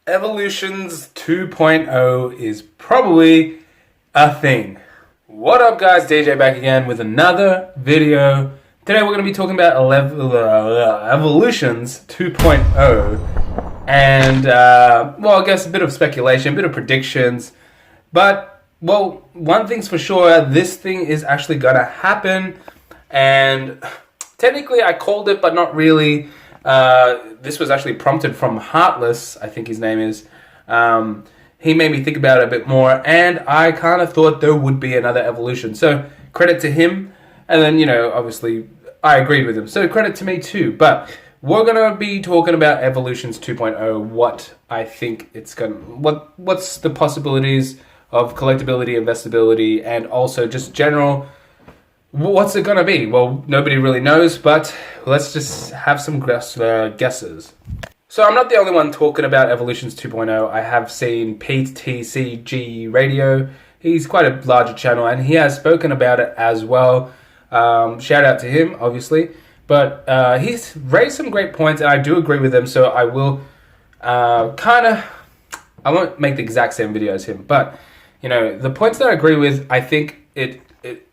Evolutions 2.0 is probably a thing. What up guys, DJ back again with another video. Today we're going to be talking about Evolutions 2.0 and, well, I guess a bit of speculation, a bit of predictions. But, well, one thing's for sure, this thing is actually going to happen. And technically I called it, but not really. This was actually prompted from Heartless, I think his name is. He made me think about it a bit more, and I kind of thought there would be another evolution. So credit to him, and then, you know, obviously I agreed with him. So credit to me too. But we're going to be talking about Evolutions 2.0, what I think it's going to... What's the possibilities of collectability, investability, and also just general... What's it going to be? Well, nobody really knows, but let's just have some guesses. So I'm not the only one talking about Evolutions 2.0. I have seen PTCG Radio. He's quite a larger channel, and he has spoken about it as well. Shout out to him, obviously. But he's raised some great points, and I do agree with him, so I will I won't make the exact same video as him. But, you know, the points that I agree with, I think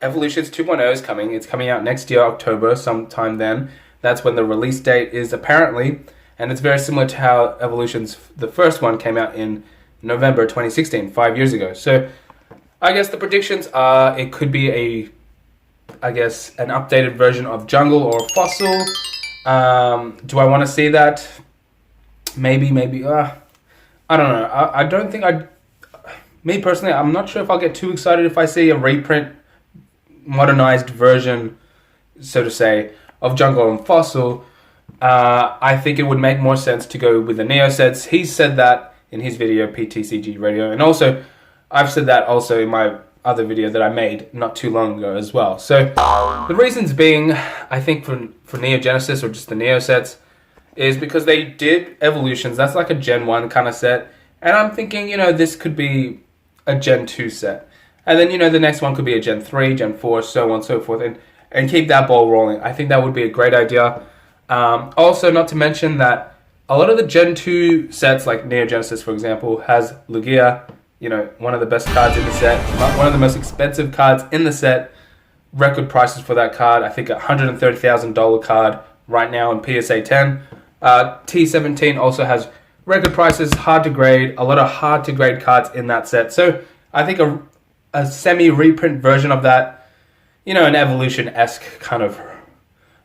Evolutions 2.0 is coming. It's coming out next year, October, sometime then. That's when the release date is, apparently. And it's very similar to how Evolutions, the first one, came out in November 2016, 5 years ago. So I guess the predictions are it could be an updated version of Jungle or Fossil. Do I want to see that? Maybe. I don't know. I don't think me personally, I'm not sure if I'll get too excited if I see a reprint, modernized version, so to say, of Jungle and Fossil. I think it would make more sense to go with the Neo sets. He said that in his video, PTCG Radio, and also I've said that also in my other video that I made not too long ago as well. So the reasons being, I think for Neo Genesis or just the Neo sets, is because they did Evolutions. That's like a Gen 1 kind of set, and I'm thinking, you know, this could be a Gen 2 set. And then, you know, the next one could be a Gen 3, Gen 4, so on and so forth, and keep that ball rolling. I think that would be a great idea. Also, not to mention that a lot of the Gen 2 sets, like Neo Genesis, for example, has Lugia, you know, one of the best cards in the set, one of the most expensive cards in the set, record prices for that card, I think a $130,000 card right now in PSA 10. T17 also has record prices, hard to grade, a lot of hard to grade cards in that set. So I think a semi-reprint version of that, you know, an Evolution-esque kind of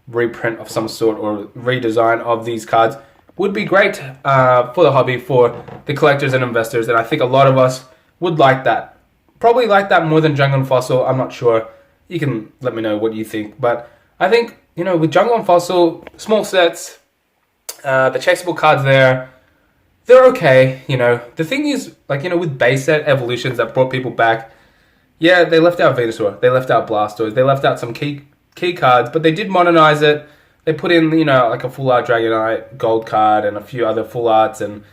reprint of some sort or redesign of these cards would be great for the hobby, for the collectors and investors, and I think a lot of us would like that. Probably like that more than Jungle and Fossil, I'm not sure. You can let me know what you think, but I think, you know, with Jungle and Fossil, small sets, the chaseable cards there, they're okay, you know. The thing is, like, you know, with base set Evolutions that brought people back, yeah, they left out Venusaur, they left out Blastoise, they left out some key cards, but they did modernize it. They put in, you know, like a full art Dragonite gold card and a few other full arts, and,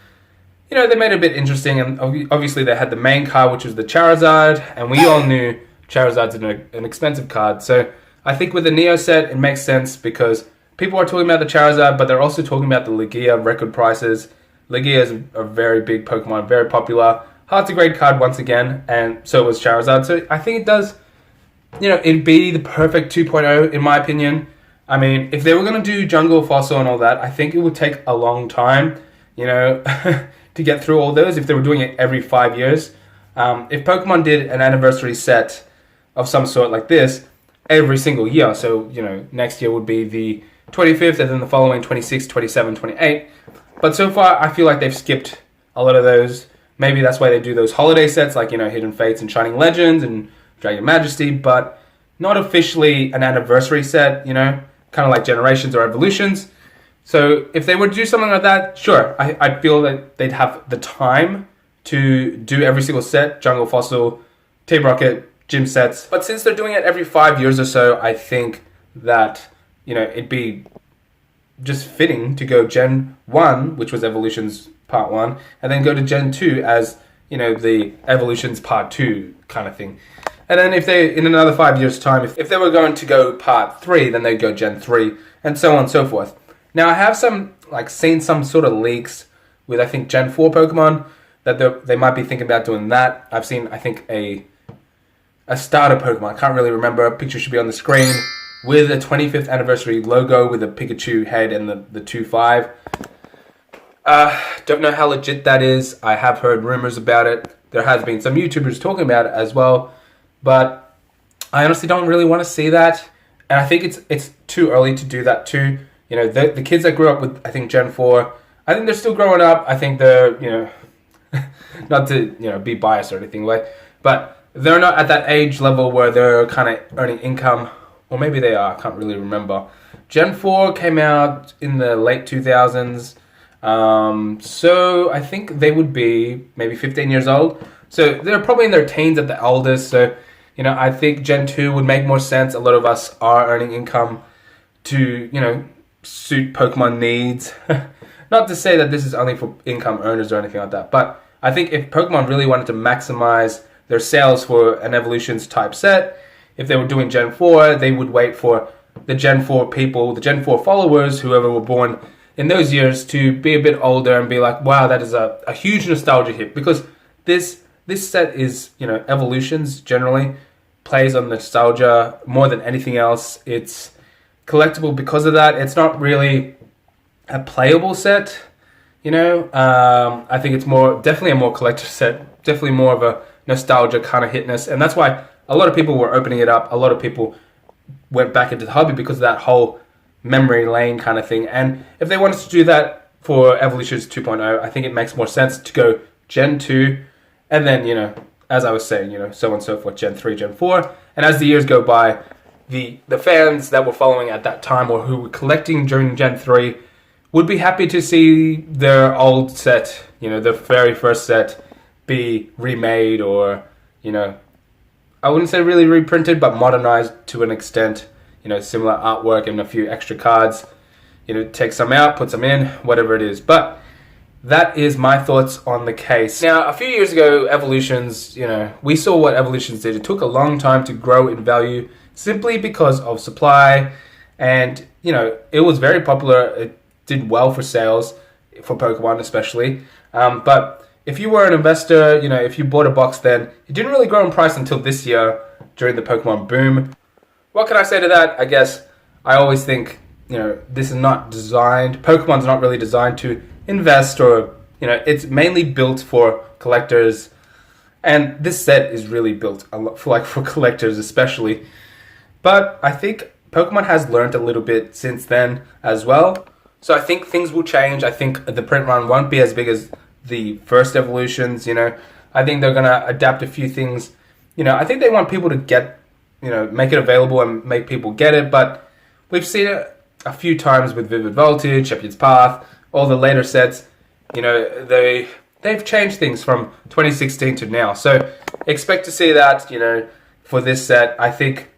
you know, they made it a bit interesting. And obviously they had the main card, which was the Charizard, and we all knew Charizard's an expensive card. So I think with the Neo set, it makes sense because people are talking about the Charizard, but they're also talking about the Lugia record prices. Lugia is a very big Pokemon, very popular, hard to grade card once again, and so was Charizard. So I think it does, you know, it'd be the perfect 2.0 in my opinion. I mean, if they were going to do Jungle, Fossil and all that, I think it would take a long time, you know, to get through all those if they were doing it every 5 years. If Pokemon did an anniversary set of some sort like this every single year, so, you know, next year would be the 25th and then the following 26, 27, 28. But so far, I feel like they've skipped a lot of those. Maybe that's why they do those holiday sets like, you know, Hidden Fates and Shining Legends and Dragon Majesty, but not officially an anniversary set, you know, kind of like Generations or Evolutions. So if they were to do something like that, sure, I feel that they'd have the time to do every single set, Jungle, Fossil, Team Rocket, gym sets. But since they're doing it every 5 years or so, I think that, you know, it'd be just fitting to go Gen 1, which was Evolutions Part 1, and then go to Gen 2 as, you know, the Evolutions Part 2 kind of thing. And then if they, in another 5 years' time, if they were going to go Part 3, then they'd go Gen 3, and so on and so forth. Now I have seen some sort of leaks with I think Gen 4 Pokemon that they might be thinking about doing that. I've seen I think a starter Pokemon. I can't really remember. A picture should be on the screen with a 25th anniversary logo with a Pikachu head and the 2-5. Don't know how legit that is. I have heard rumors about it. There has been some YouTubers talking about it as well, but I honestly don't really want to see that. And I think it's too early to do that too. You know, the kids that grew up with I think Gen 4, I think they're still growing up. I think they're, you know, not to, you know, be biased or anything like, but they're not at that age level where they're kind of earning income, or maybe they are. I can't really remember. Gen 4 came out in the late 2000s. So I think they would be maybe 15 years old. So they're probably in their teens at the oldest. So, you know, I think Gen 2 would make more sense. A lot of us are earning income to, you know, suit Pokemon needs. Not to say that this is only for income earners or anything like that, but I think if Pokemon really wanted to maximize their sales for an Evolutions type set, if they were doing Gen 4, they would wait for the Gen 4 people, the Gen 4 followers, whoever were born in those years, to be a bit older and be like, wow, that is a huge nostalgia hit. Because this set is, you know, Evolutions generally plays on nostalgia more than anything else. It's collectible because of that. It's not really a playable set, you know. I think it's definitely a more collector set, definitely more of a nostalgia kind of hitness, and that's why a lot of people were opening it up. A lot of people went back into the hobby because of that whole memory lane kind of thing. And if they wanted to do that for Evolutions 2.0, I think it makes more sense to go Gen 2, and then, you know, as I was saying, you know, so on and so forth, Gen 3, Gen 4, and as the years go by, the fans that were following at that time or who were collecting during Gen 3 would be happy to see their old set, you know, the very first set, be remade or, you know, I wouldn't say really reprinted, but modernized to an extent, you know, similar artwork and a few extra cards, you know, take some out, put some in, whatever it is. But that is my thoughts on the case. Now, a few years ago, Evolutions, you know, we saw what Evolutions did. It took a long time to grow in value simply because of supply, and, you know, it was very popular. It did well for sales, for Pokemon especially. But if you were an investor, you know, if you bought a box then, it didn't really grow in price until this year during the Pokemon boom. What can I say to that? I guess I always think, you know, this is not designed, Pokemon's not really designed to invest, or, you know, it's mainly built for collectors. And this set is really built a lot for collectors especially. But I think Pokemon has learned a little bit since then as well. So I think things will change. I think the print run won't be as big as the first Evolutions, you know. I think they're going to adapt a few things. You know, I think they want people to get, you know, make it available and make people get it. But we've seen it a few times with Vivid Voltage, Shepherd's Path, all the later sets. You know, they've changed things from 2016 to now. So expect to see that, you know, for this set. I think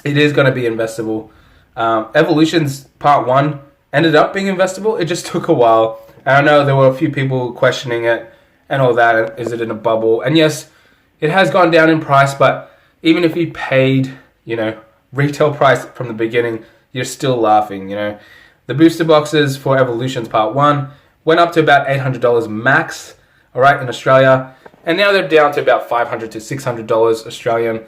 it is going to be investable. Evolutions Part 1 ended up being investable. It just took a while. And I know there were a few people questioning it and all that. Is it in a bubble? And yes, it has gone down in price, but even if you paid, you know, retail price from the beginning, you're still laughing, you know. The booster boxes for Evolutions Part 1 went up to about $800 max, all right, in Australia. And now they're down to about $500 to $600 Australian.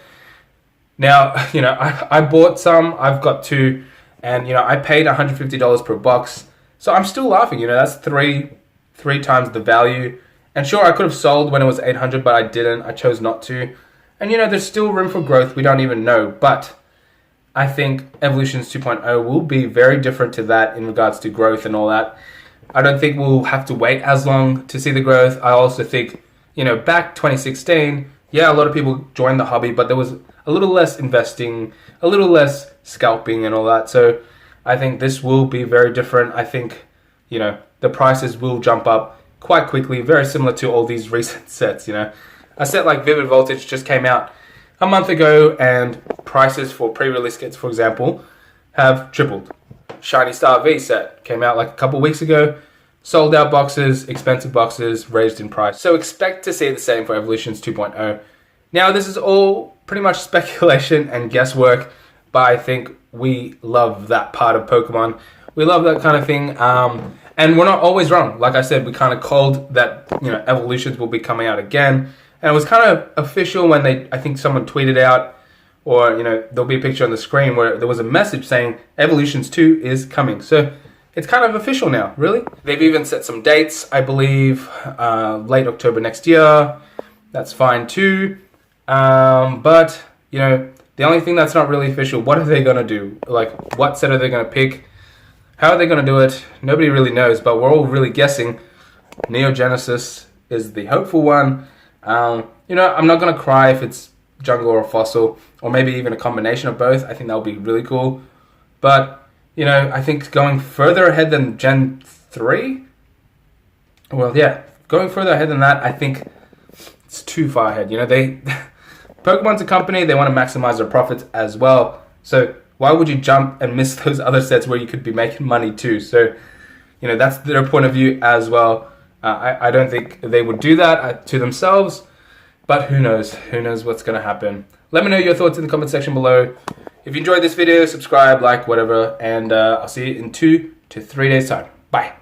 Now, you know, I bought some. I've got two. And, you know, I paid $150 per box. So I'm still laughing, you know, that's three times the value. And sure, I could have sold when it was $800, but I didn't. I chose not to. And, you know, there's still room for growth. We don't even know. But I think Evolutions 2.0 will be very different to that in regards to growth and all that. I don't think we'll have to wait as long to see the growth. I also think, you know, back 2016, yeah, a lot of people joined the hobby, but there was a little less investing, a little less scalping and all that. So I think this will be very different. I think, you know, the prices will jump up quite quickly, very similar to all these recent sets, you know. A set like Vivid Voltage just came out a month ago, and prices for pre-release kits, for example, have tripled. Shiny Star V set came out like a couple weeks ago. Sold out boxes, expensive boxes, raised in price. So expect to see the same for Evolutions 2.0. Now, this is all pretty much speculation and guesswork, but I think we love that part of Pokemon. We love that kind of thing. And we're not always wrong. Like I said, we kind of called that, Evolutions will be coming out again. And it was kind of official when I think someone tweeted out, or, there'll be a picture on the screen where there was a message saying Evolutions 2 is coming. So it's kind of official now, really. They've even set some dates, I believe, late October next year. That's fine too. But, the only thing that's not really official, what are they going to do? Like, what set are they going to pick? How are they going to do it? Nobody really knows, but we're all really guessing. Neo Genesis is the hopeful one. I'm not going to cry if it's Jungle or Fossil, or maybe even a combination of both. I think that would be really cool. But, I think going further ahead than Gen 3, well, yeah, going further ahead than that, I think it's too far ahead. Pokemon's a company, they want to maximize their profits as well. So why would you jump and miss those other sets where you could be making money too? So, that's their point of view as well. I don't think they would do that to themselves, but who knows? Who knows what's going to happen? Let me know your thoughts in the comment section below. If you enjoyed this video, subscribe, like, whatever, and I'll see you in 2 to 3 days' time. Bye.